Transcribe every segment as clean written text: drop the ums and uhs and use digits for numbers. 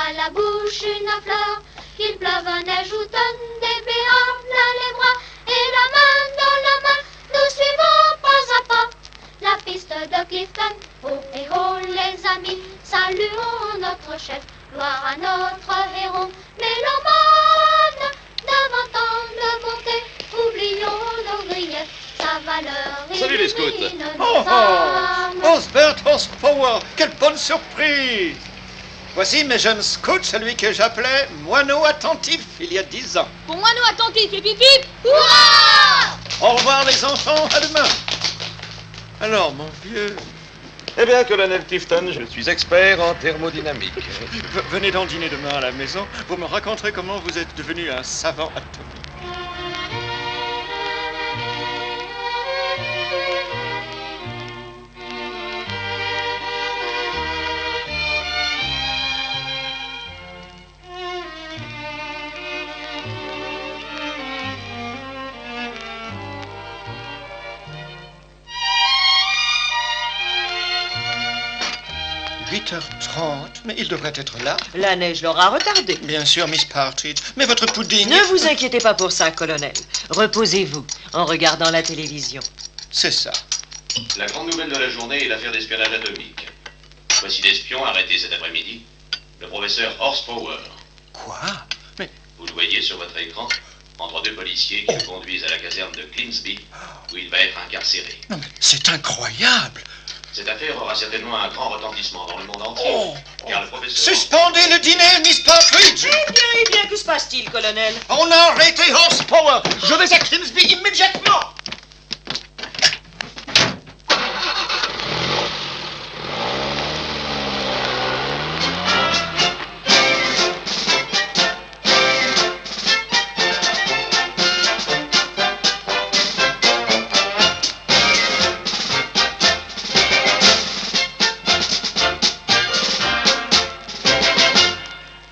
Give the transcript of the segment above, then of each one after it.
À la bouche une fleur, qu'il pleuve un neige ou tonne, des béats plein les bras, et la main dans la main, nous suivons pas à pas la piste de Clifton. Oh et oh les amis, saluons notre chef, gloire à notre héros, mélomane, devant tant de bonté, oublions nos griefs, sa valeur Salut les scouts. illumine nos âmes. Osbert Horsepower, quelle bonne surprise! Voici mes jeunes scouts, celui que j'appelais moineau attentif il y a 10 ans. Pour moi, nous attentifs et pipip. Hurrah! Au revoir les enfants, à demain. Alors, mon vieux, Eh bien, colonel Clifton, je suis expert en thermodynamique. venez donc dîner demain à la maison. Vous me raconterez comment vous êtes devenu un savant atomique. « 8h30, mais il devrait être là. La neige l'aura retardé. Bien sûr, Miss Partridge. Mais votre pudding... Ne vous inquiétez pas pour ça, colonel. Reposez-vous en regardant la télévision. C'est ça. La grande nouvelle de la journée est l'affaire d'espionnage atomique. Voici l'espion arrêté cet après-midi, le professeur Horsepower. Quoi? Mais... Vous le voyez sur votre écran, entre deux policiers qui le conduisent à la caserne de Cleansby, où il va être incarcéré. Non, mais c'est incroyable. Cette affaire aura certainement un grand retentissement dans le monde entier, car le professeur... Suspendez le dîner, Miss Partridge. Eh bien, que se passe-t-il, colonel? On a arrêté Horsepower. Je vais à Crimsby immédiatement.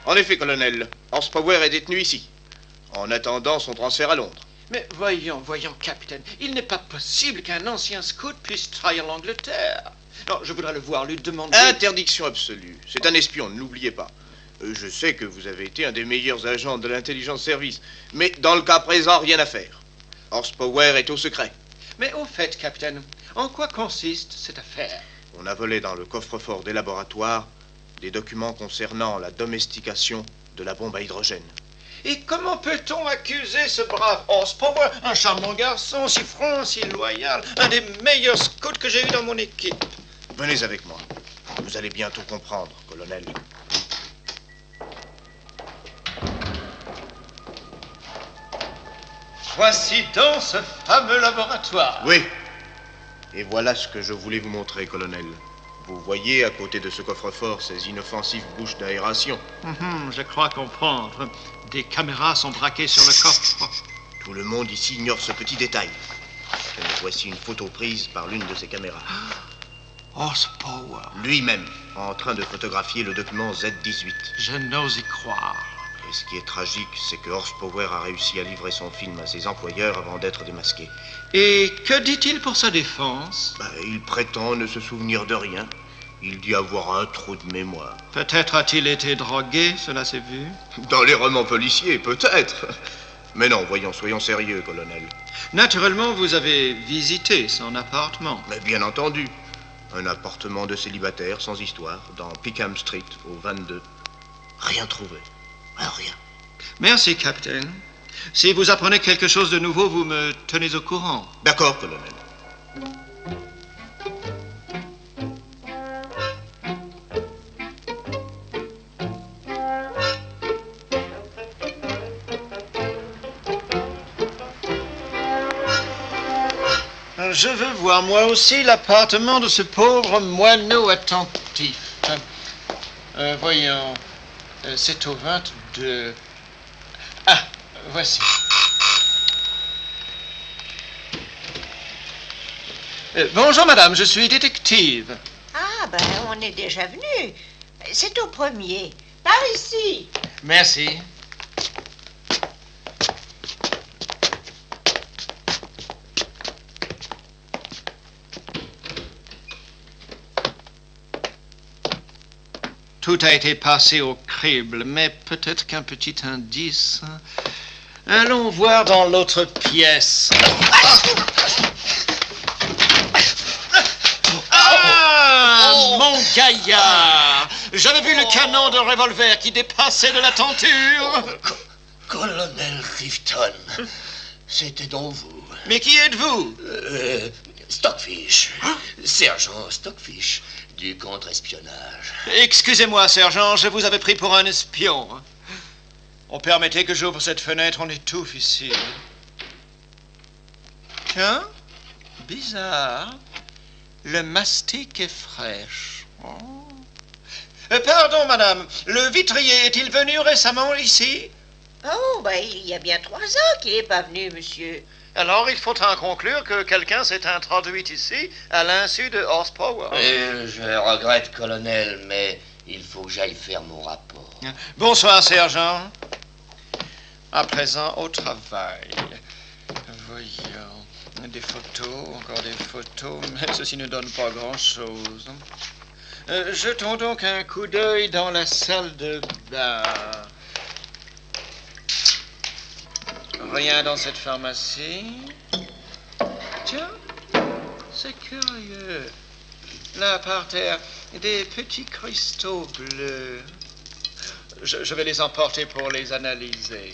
En effet, colonel, Horsepower est détenu ici, en attendant son transfert à Londres. Mais voyons, capitaine, il n'est pas possible qu'un ancien scout puisse trahir l'Angleterre. Non, je voudrais le voir, lui demander... Interdiction absolue. C'est un espion, ne l'oubliez pas. Je sais que vous avez été un des meilleurs agents de l'intelligence service, mais dans le cas présent, rien à faire. Horsepower est au secret. Mais au fait, capitaine, en quoi consiste cette affaire? On a volé dans le coffre-fort des laboratoires des documents concernant la domestication de la bombe à hydrogène. Et comment peut-on accuser ce brave Horsepower, un charmant garçon, si franc, si loyal, un des meilleurs scouts que j'ai eu dans mon équipe? Venez avec moi. Vous allez bientôt comprendre, colonel. Voici donc ce fameux laboratoire. Oui. Et voilà ce que je voulais vous montrer, colonel. Vous voyez, à côté de ce coffre-fort, ces inoffensives bouches d'aération. Je crois comprendre. Des caméras sont braquées sur le coffre. Tout le monde ici ignore ce petit détail. Tenez, voici une photo prise par l'une de ces caméras. Horsepower. Lui-même, en train de photographier le document Z18. Je n'ose y croire. Et ce qui est tragique, c'est que Horsepower a réussi à livrer son film à ses employeurs avant d'être démasqué. Et que dit-il pour sa défense? Il prétend ne se souvenir de rien. Il dit avoir un trou de mémoire. Peut-être a-t-il été drogué, cela s'est vu. Dans les romans policiers, peut-être. Mais non, voyons, soyons sérieux, colonel. Naturellement, vous avez visité son appartement. Mais bien entendu. Un appartement de célibataire, sans histoire, dans Peckham Street, au 22. Rien trouvé. Rien. Merci, capitaine. Si vous apprenez quelque chose de nouveau, vous me tenez au courant. D'accord, colonel. Je veux voir moi aussi l'appartement de ce pauvre moineau attentif. Voyons, c'est au 22. Ah, voici. Bonjour madame, je suis détective. Ah, ben, on est déjà venu. C'est au premier. Par ici. Merci. Tout a été passé au crible, mais peut-être qu'un petit indice. Allons voir dans l'autre pièce. Ah, mon gaillard! J'avais vu le canon de revolver qui dépassait de la tenture. Colonel Clifton, c'était donc vous. Mais qui êtes-vous? Stockfish. Sergent Stockfish, du contre-espionnage. Excusez-moi, sergent, je vous avais pris pour un espion. On permettait que j'ouvre cette fenêtre, on étouffe ici. Tiens, bizarre. Le mastic est fraîche. Oh. Pardon, madame, le vitrier est-il venu récemment ici? Oh, ben, il y a bien 3 ans qu'il n'est pas venu, monsieur. Alors, il faut en conclure que quelqu'un s'est introduit ici à l'insu de Horsepower. Je regrette, colonel, mais il faut que j'aille faire mon rapport. Bonsoir, sergent. À présent, au travail. Voyons. Des photos, encore des photos, mais ceci ne donne pas grand-chose. Jetons donc un coup d'œil dans la salle de bain. Rien dans cette pharmacie. Tiens, c'est curieux. Là, par terre, des petits cristaux bleus. Je vais les emporter pour les analyser.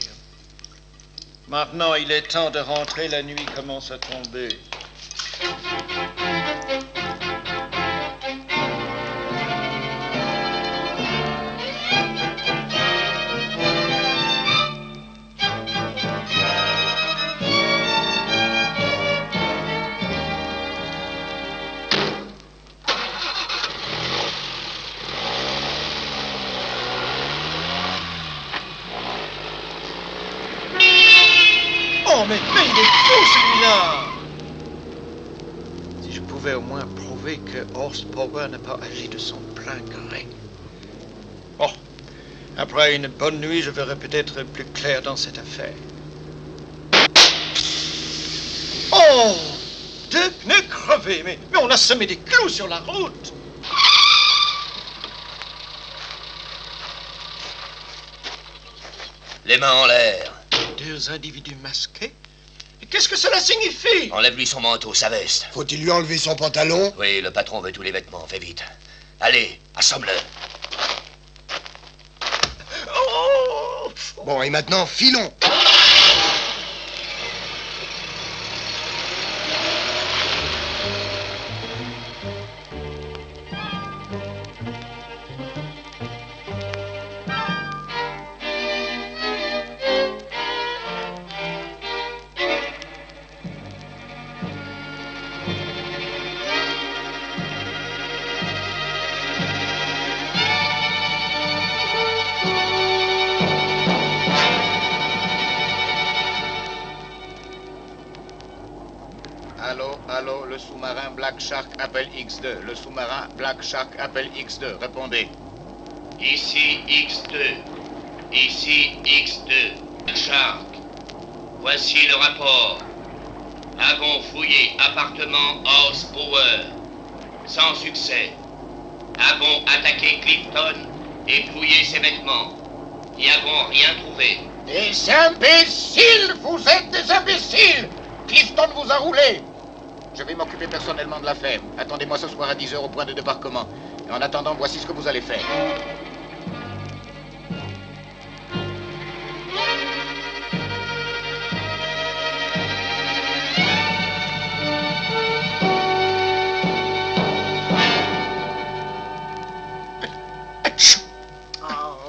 Maintenant, il est temps de rentrer, la nuit commence à tomber. Oh, mais il est fou, celui-là! Si je pouvais au moins prouver que Horsepower n'a pas agi de son plein gré. Oh, après une bonne nuit, je verrai peut-être plus clair dans cette affaire. Oh! 2 pneus crevés, mais on a semé des clous sur la route! Les mains en l'air. 2 individus masqués? Qu'est-ce que cela signifie? Enlève-lui son manteau, sa veste. Faut-il lui enlever son pantalon? Oui, le patron veut tous les vêtements. Fais vite. Allez, assomme-le. Oh! Bon, et maintenant, filons! Allô, le sous-marin Black Shark appelle X2. Le sous-marin Black Shark appelle X2. Répondez. Ici X2. Ici X2. Shark. Voici le rapport. Avons fouillé appartement Horsepower. Sans succès. Avons attaqué Clifton et fouillé ses vêtements. N'y avons rien trouvé. Des imbéciles! Vous êtes des imbéciles! Clifton vous a roulé! Je vais m'occuper personnellement de l'affaire. Attendez-moi ce soir à 10h au point de débarquement. Et en attendant, voici ce que vous allez faire.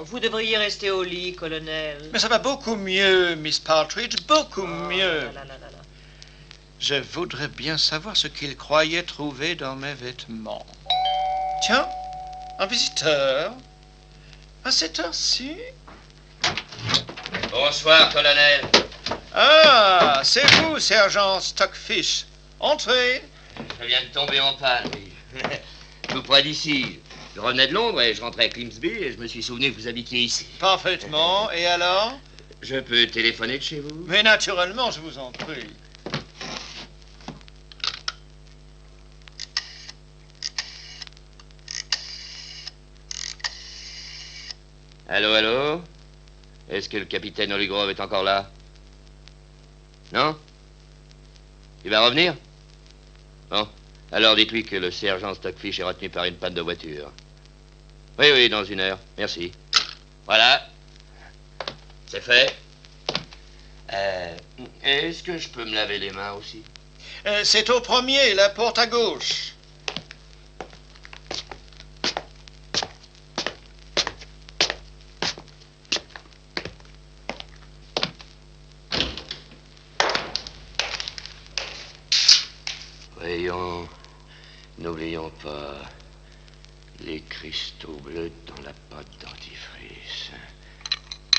Vous devriez rester au lit, colonel. Mais ça va beaucoup mieux, Miss Partridge, beaucoup mieux. Là, là, là, là. Je voudrais bien savoir ce qu'il croyait trouver dans mes vêtements. Tiens, un visiteur. À cette heure-ci? Bonsoir, colonel. Ah, c'est vous, sergent Stockfish. Entrez. Je viens de tomber en panne, oui. Tout près d'ici. Je revenais de Londres et je rentrais à Climsby et je me suis souvenu que vous habitiez ici. Parfaitement. Et alors? Je peux téléphoner de chez vous? Mais naturellement, je vous en prie. Allô, allô? Est-ce que le capitaine Oligrove est encore là? Non? Il va revenir? Bon, alors dites-lui que le sergent Stockfish est retenu par une panne de voiture. Oui, oui, dans 1 heure. Merci. Voilà. C'est fait. Est-ce que je peux me laver les mains aussi? C'est au premier, la porte à gauche. Voyons, n'oublions pas les cristaux bleus dans la pâte dentifrice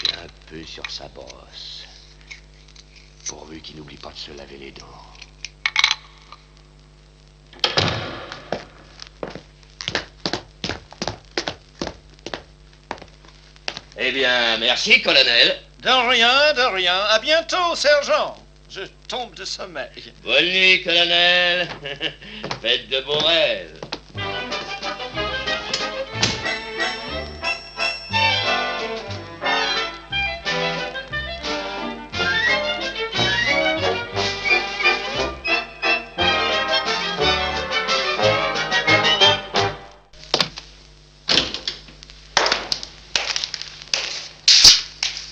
et un peu sur sa brosse, pourvu qu'il n'oublie pas de se laver les dents. Eh bien, merci, colonel. De rien, de rien. À bientôt, sergent. Je tombe de sommeil. Bonne nuit, colonel. Faites de beaux rêves.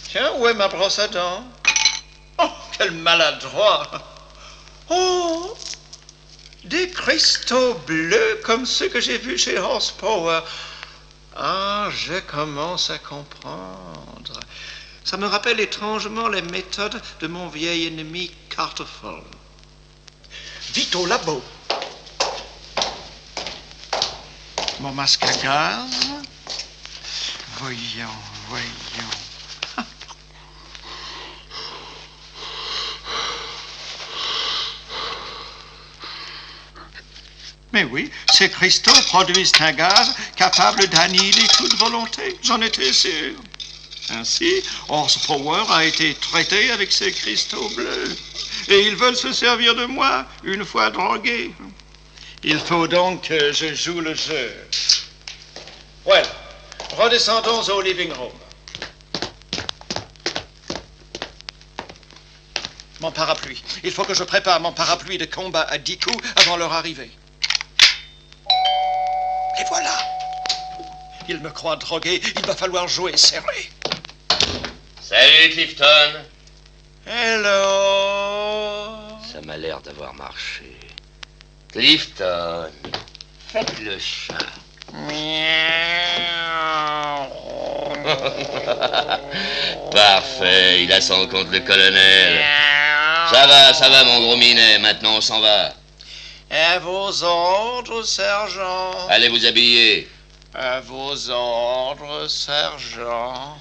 Tiens, où est ma brosse à dents? Oh, quel maladroit! Oh, des cristaux bleus comme ceux que j'ai vus chez Horsepower. Ah, je commence à comprendre. Ça me rappelle étrangement les méthodes de mon vieil ennemi Carterfell. Vite au labo. Mon masque à gaz. Voyons. Mais oui, ces cristaux produisent un gaz capable d'annihiler toute volonté. J'en étais sûr. Ainsi, Horsepower a été traité avec ces cristaux bleus. Et ils veulent se servir de moi une fois drogué. Il faut donc que je joue le jeu. Voilà. Redescendons au living room. Mon parapluie. Il faut que je prépare mon parapluie de combat à 10 coups avant leur arrivée. Et voilà. Il me croit drogué. Il va falloir jouer serré. Salut, Clifton. Hello. Ça m'a l'air d'avoir marché. Clifton, faites le chat. Parfait, il a son compte le colonel. Ça va, mon gros minet, maintenant on s'en va. À vos ordres, sergent. Allez vous habiller. À vos ordres, sergent.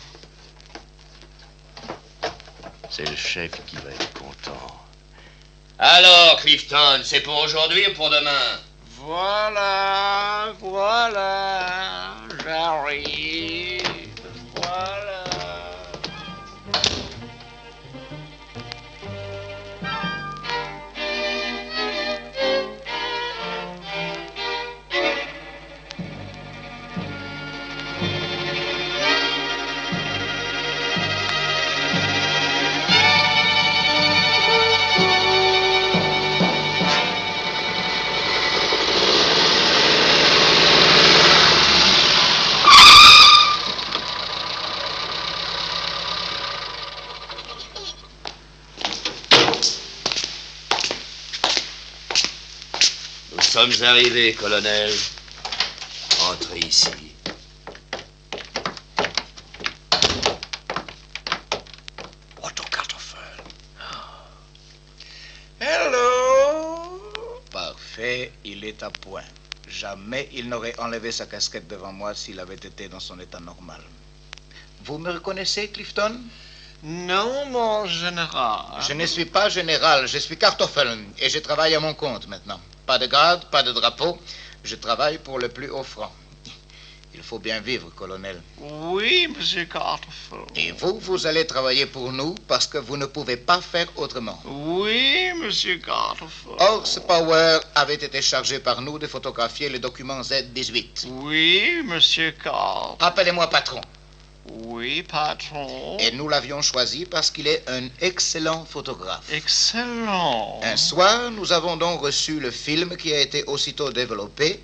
C'est le chef qui va être content. Alors, Clifton, c'est pour aujourd'hui ou pour demain? Voilà, j'arrive, voilà. Nous sommes arrivés, colonel. Entrez ici. Otto Carterfell. Hello. Parfait, il est à point. Jamais il n'aurait enlevé sa casquette devant moi s'il avait été dans son état normal. Vous me reconnaissez, Clifton? Non, mon général. Je ne suis pas général, je suis Carterfell et je travaille à mon compte maintenant. Pas de grade, pas de drapeau. Je travaille pour le plus haut rang. Il faut bien vivre, colonel. Oui, monsieur Carterfell. Et vous, vous allez travailler pour nous parce que vous ne pouvez pas faire autrement. Oui, monsieur Carterfell. Horsepower avait été chargé par nous de photographier le document Z-18. Oui, monsieur Carterfell. Appelez-moi patron. Oui, patron. Et nous l'avions choisi parce qu'il est un excellent photographe. Excellent. Un soir, nous avons donc reçu le film qui a été aussitôt développé.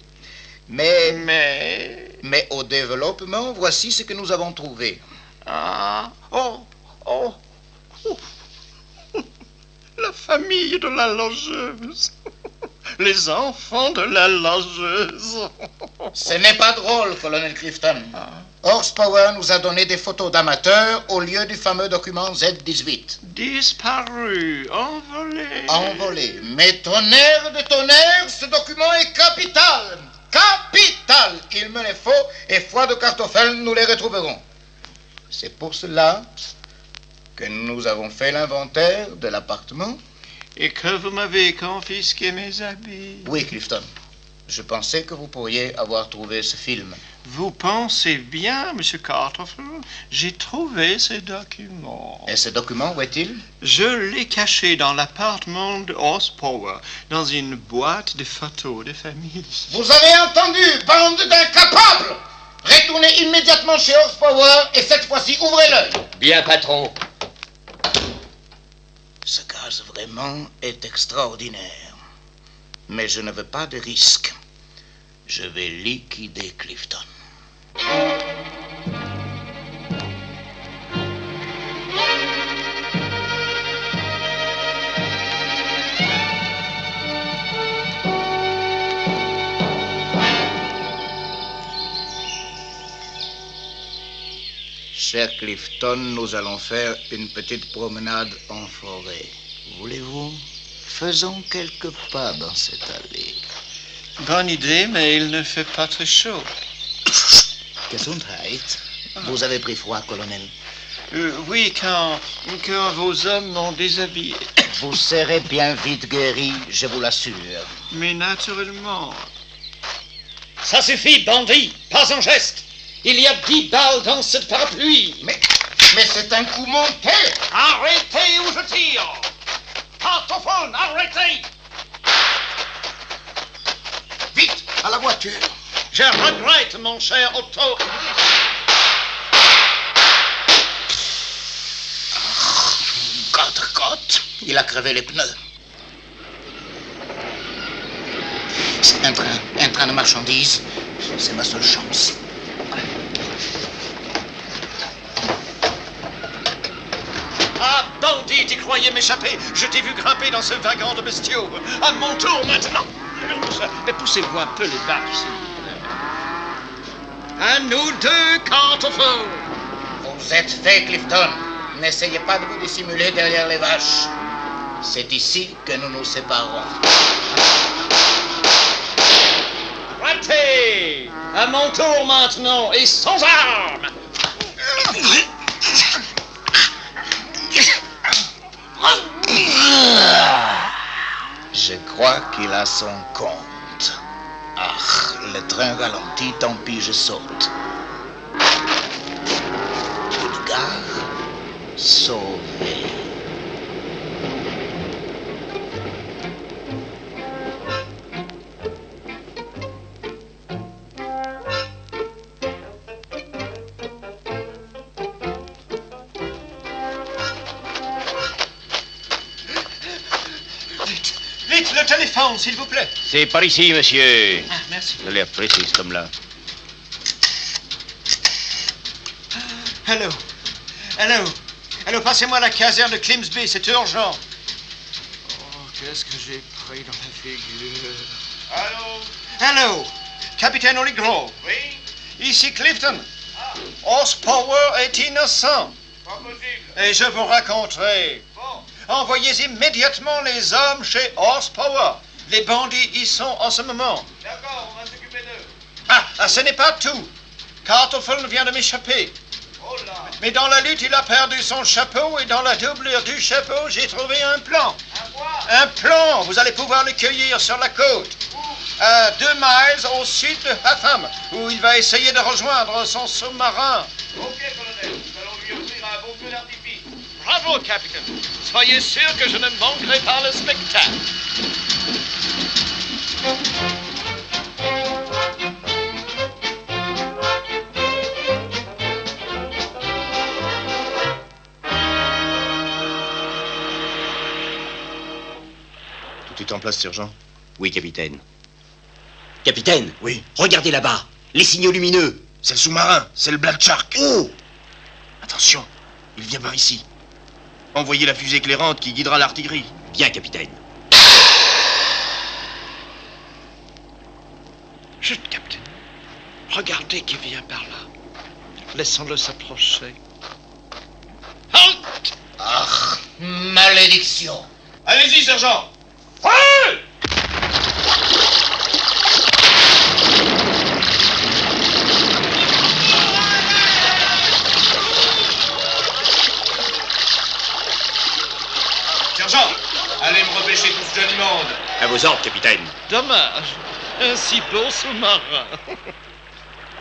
Mais au développement, voici ce que nous avons trouvé. Ah, oh. La famille de la logeuse. Les enfants de la logeuse. Ce n'est pas drôle, colonel Clifton. Horsepower nous a donné des photos d'amateurs au lieu du fameux document Z18. Disparu, envolé. Envolé. Mais tonnerre de tonnerre, ce document est capital. Capital. Il me les faut et foi de Kartoffel, nous les retrouverons. C'est pour cela que nous avons fait l'inventaire de l'appartement. Et que vous m'avez confisqué mes habits. Oui, Clifton. Je pensais que vous pourriez avoir trouvé ce film. Vous pensez bien, Monsieur Kartoffel. J'ai trouvé ces documents. Et ce document, où est-il? Je l'ai caché dans l'appartement de Horsepower, dans une boîte de photos de famille. Vous avez entendu, bande d'incapables! Retournez immédiatement chez Horsepower et cette fois-ci, ouvrez l'œil. Bien, patron. Ce gaz vraiment est extraordinaire. Mais je ne veux pas de risque. Je vais liquider Clifton. Cher Clifton, nous allons faire une petite promenade en forêt. Voulez-vous? Faisons quelques pas dans cette allée. Bonne idée, mais il ne fait pas très chaud. Gesundheit. Vous avez pris froid, colonel? Oui, quand vos hommes m'ont déshabillé. Vous serez bien vite guéri, je vous l'assure. Mais naturellement. Ça suffit, bandit. Pas un geste. Il y a 10 balles dans cette parapluie. Mais c'est un coup monté. Arrêtez ou je tire. Kartoffel, arrêtez. Vite, à la voiture. Je regrette, mon cher Otto. Côte, il a crevé les pneus. C'est un train de marchandises. C'est ma seule chance. Ah, bandit, tu croyais m'échapper. Je t'ai vu grimper dans ce wagon de bestiaux. À mon tour maintenant. Mais poussez-vous un peu les vaches, s'il vous plaît. À nous deux, Kartoffel. Vous êtes fait, Clifton. N'essayez pas de vous dissimuler derrière les vaches. C'est ici que nous nous séparons. Raté. À mon tour maintenant, et sans armes. Je crois qu'il a son compte. Ah, le train ralentit, tant pis, je saute. Coup de gare, sauvé. Vite, le téléphone, s'il vous plaît. C'est par ici, monsieur. Ah, merci. Vous avez l'air précis, cet homme-là. Allô, passez-moi la caserne de Climsby, c'est urgent. Oh, qu'est-ce que j'ai pris dans la figure. Allô, capitaine Oligro. Oui? Ici Clifton. Horsepower est innocent. Pas possible. Et je vous raconterai. Bon. Envoyez immédiatement les hommes chez Horsepower. Les bandits y sont en ce moment. D'accord, on va s'occuper d'eux. Ah, ce n'est pas tout. Kartoffel vient de m'échapper. Oh là. Mais dans la lutte, il a perdu son chapeau et dans la doublure du chapeau, j'ai trouvé un plan. Un quoi? Un plan. Vous allez pouvoir le cueillir sur la côte. À 2 miles au sud de Hatham, où il va essayer de rejoindre son sous-marin. Ok, colonel. Nous allons lui offrir un bon feu d'artifice. Bravo, capitaine. Soyez sûr que je ne manquerai pas le spectacle. Tout en place, sergent? Oui, capitaine. Capitaine? Oui. Regardez là-bas. Les signaux lumineux. C'est le sous-marin. C'est le Black Shark. Oh! Attention, il vient par ici. Envoyez la fusée éclairante qui guidera l'artillerie. Bien, capitaine. Chut, capitaine. Regardez qui vient par là. Laissons-le s'approcher. Halt! Ah, malédiction! Allez-y, sergent. Sergent, allez me repêcher tout ce joli monde. À vos ordres, capitaine. Dommage. Un si beau sous-marin.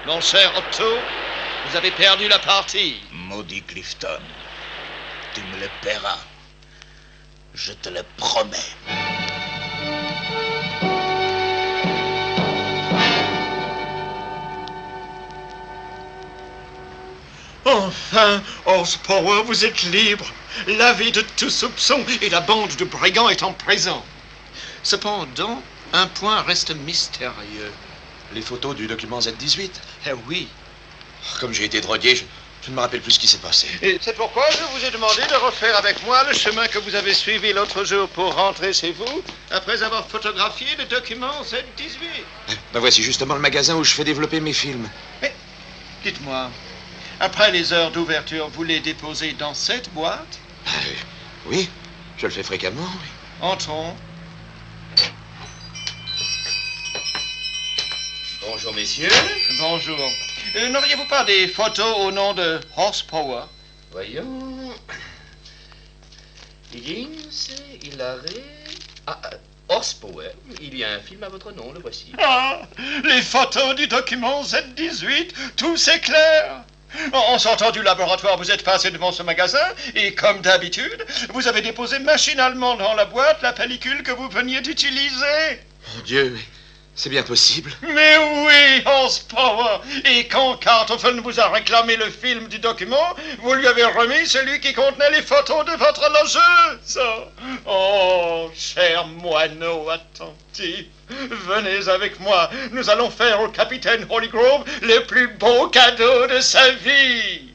Mon cher Otto, vous avez perdu la partie. Maudit Clifton, tu me le paieras. Je te le promets. Enfin, Horsepower, vous êtes libre. Lavé de tout soupçon et la bande de brigands est en prison. Cependant, un point reste mystérieux. Les photos du document Z18. Eh oui. Comme j'ai été drogué, je ne me rappelle plus ce qui s'est passé. Et c'est pourquoi je vous ai demandé de refaire avec moi le chemin que vous avez suivi l'autre jour pour rentrer chez vous, après avoir photographié le document Z18. Ben voici justement le magasin où je fais développer mes films. Mais, dites-moi, après les heures d'ouverture, vous les déposez dans cette boîte? Oui, je le fais fréquemment, oui. Entrons. Bonjour, messieurs. Bonjour. N'auriez-vous pas des photos au nom de Horsepower? Voyons. Higgins, Hillary. Horsepower. Il y a un film à votre nom, le voici. Ah, les photos du document Z18, tout s'éclaire. En sortant du laboratoire, vous êtes passé devant ce magasin et, comme d'habitude, vous avez déposé machinalement dans la boîte la pellicule que vous veniez d'utiliser. Mon Dieu, mais c'est bien possible. Mais oui, Horsepower. Et quand Cartoffen vous a réclamé le film du document, vous lui avez remis celui qui contenait les photos de votre logeuse. Oh, cher moineau attentif, venez avec moi. Nous allons faire au capitaine Hollygrove le plus beau cadeau de sa vie.